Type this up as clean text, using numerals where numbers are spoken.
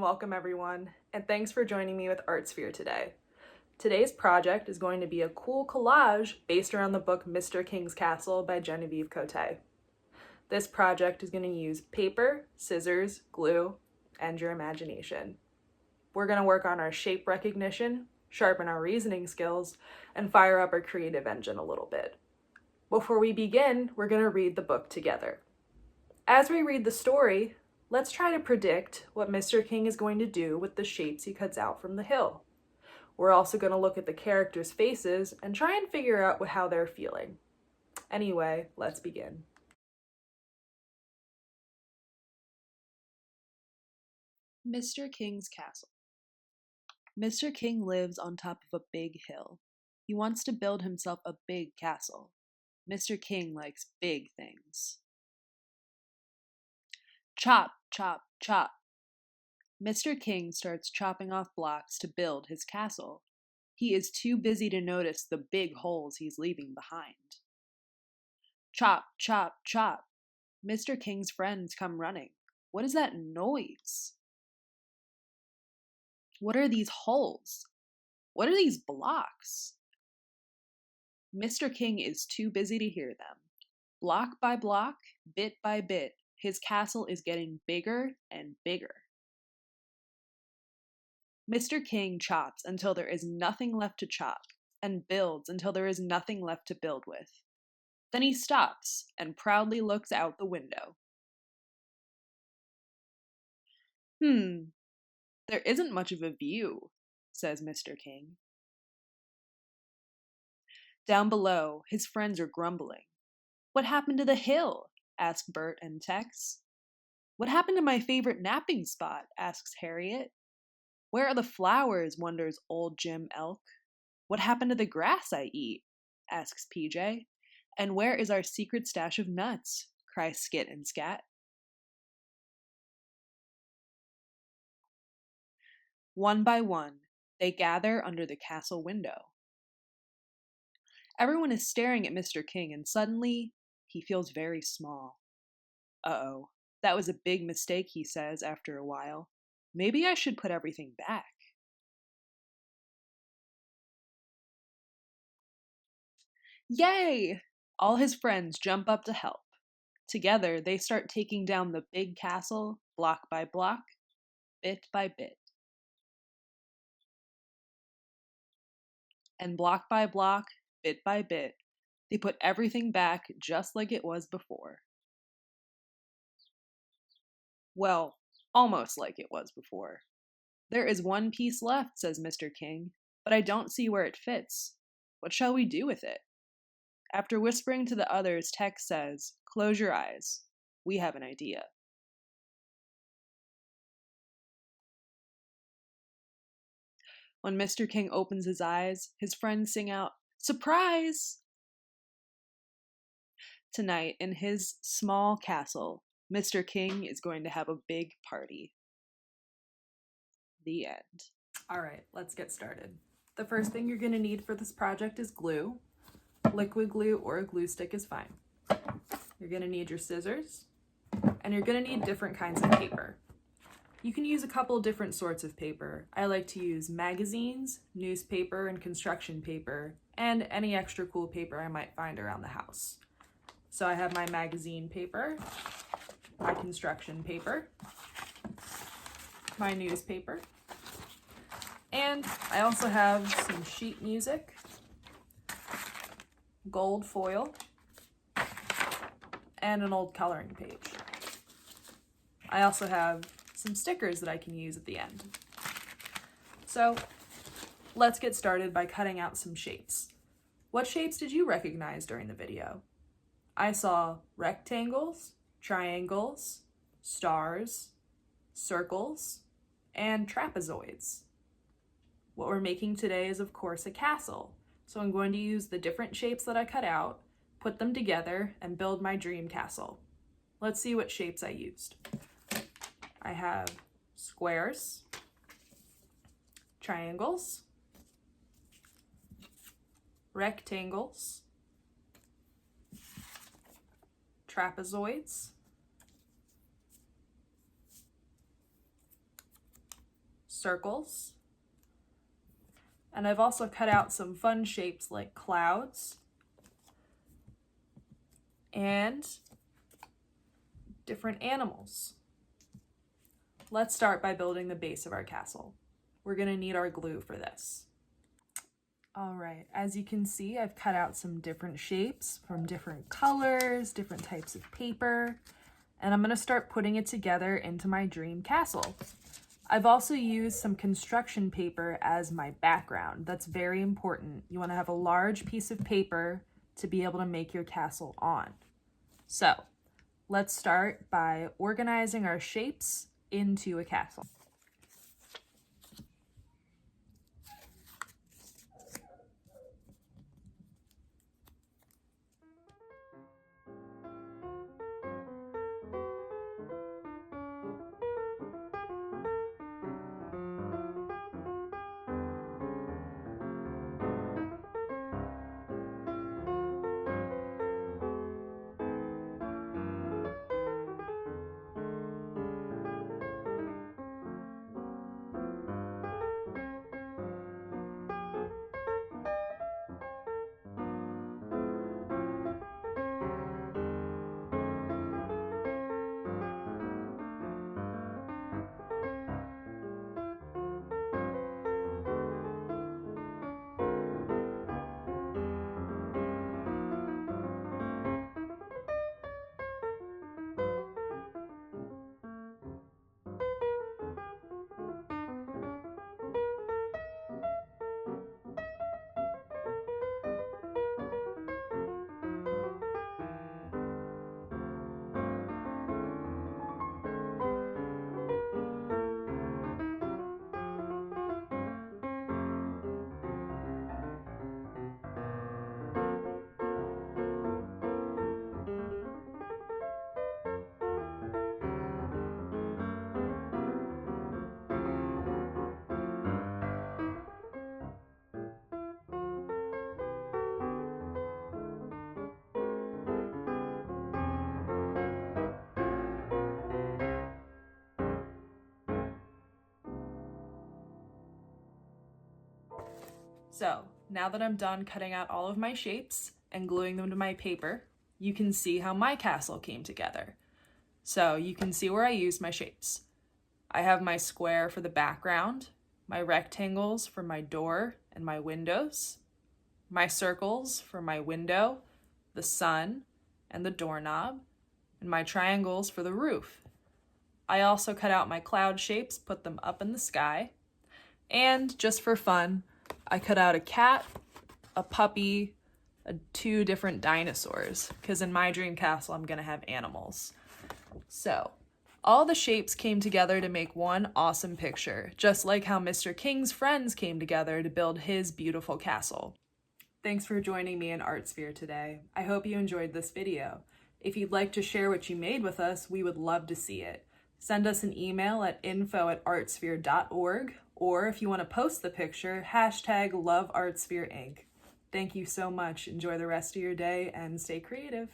welcome everyone, and thanks for joining me with ArtSphere today. Today's project is going to be a cool collage based around the book Mr. King's Castle by Genevieve Cote. This project is going to use paper, scissors, glue, and your imagination. We're going to work on our shape recognition, sharpen our reasoning skills, and fire up our creative engine a little bit. Before we begin, we're going to read the book together. As we read the story, let's try to predict what Mr. King is going to do with the shapes he cuts out from the hill. We're also going to look at the characters' faces and try and figure out how they're feeling. Anyway, let's begin. Mr. King's Castle. Mr. King lives on top of a big hill. He wants to build himself a big castle. Mr. King likes big things. Chop, chop, chop. Mr. King starts chopping off blocks to build his castle. He is too busy to notice the big holes he's leaving behind. Chop, chop, chop. Mr. King's friends come running. What is that noise? What are these holes? What are these blocks? Mr. King is too busy to hear them. Block by block, bit by bit, his castle is getting bigger and bigger. Mr. King chops until there is nothing left to chop, and builds until there is nothing left to build with. Then he stops and proudly looks out the window. There isn't much of a view, says Mr. King. Down below, his friends are grumbling. What happened to the hill? Ask Bert and Tex. What happened to my favorite napping spot? Asks Harriet. Where are the flowers? Wonders old Jim Elk. What happened to the grass I eat? Asks PJ. And where is our secret stash of nuts? Cry Skit and Scat. One by one, they gather under the castle window. Everyone is staring at Mr. King, and suddenly, he feels very small. Uh-oh, that was a big mistake, he says after a while. Maybe I should put everything back. Yay! All his friends jump up to help. Together, they start taking down the big castle, block by block, bit by bit. And block by block, bit by bit, they put everything back just like it was before. Well, almost like it was before. There is one piece left, says Mr. King, but I don't see where it fits. What shall we do with it? After whispering to the others, Tex says, "Close your eyes. We have an idea." When Mr. King opens his eyes, his friends sing out, "Surprise!" Tonight, in his small castle, Mr. King is going to have a big party. The end. All right, let's get started. The first thing you're going to need for this project is glue. Liquid glue or a glue stick is fine. You're going to need your scissors, and you're going to need different kinds of paper. You can use a couple different sorts of paper. I like to use magazines, newspaper, and construction paper, and any extra cool paper I might find around the house. So I have my magazine paper, my construction paper, my newspaper, and I also have some sheet music, gold foil, and an old coloring page. I also have some stickers that I can use at the end. So let's get started by cutting out some shapes. What shapes did you recognize during the video? I saw rectangles, triangles, stars, circles, and trapezoids. What we're making today is, of course, a castle. So I'm going to use the different shapes that I cut out, put them together, and build my dream castle. Let's see what shapes I used. I have squares, triangles, rectangles, trapezoids, circles. And I've also cut out some fun shapes like clouds and different animals. Let's start by building the base of our castle. We're gonna need our glue for this. All right, as you can see, I've cut out some different shapes from different colors, different types of paper, and I'm gonna start putting it together into my dream castle. I've also used some construction paper as my background. That's very important. You wanna have a large piece of paper to be able to make your castle on. So let's start by organizing our shapes into a castle. So now that I'm done cutting out all of my shapes and gluing them to my paper, you can see how my castle came together. So you can see where I used my shapes. I have my square for the background, my rectangles for my door and my windows, my circles for my window, the sun, and the doorknob, and my triangles for the roof. I also cut out my cloud shapes, put them up in the sky, and just for fun, I cut out a cat, a puppy, two different dinosaurs, because in my dream castle, I'm gonna have animals. So, all the shapes came together to make one awesome picture, just like how Mr. King's friends came together to build his beautiful castle. Thanks for joining me in ArtSphere today. I hope you enjoyed this video. If you'd like to share what you made with us, we would love to see it. Send us an email at info@artsphere.org, or if you want to post the picture, #LoveArtSphereInc. Thank you so much. Enjoy the rest of your day and stay creative.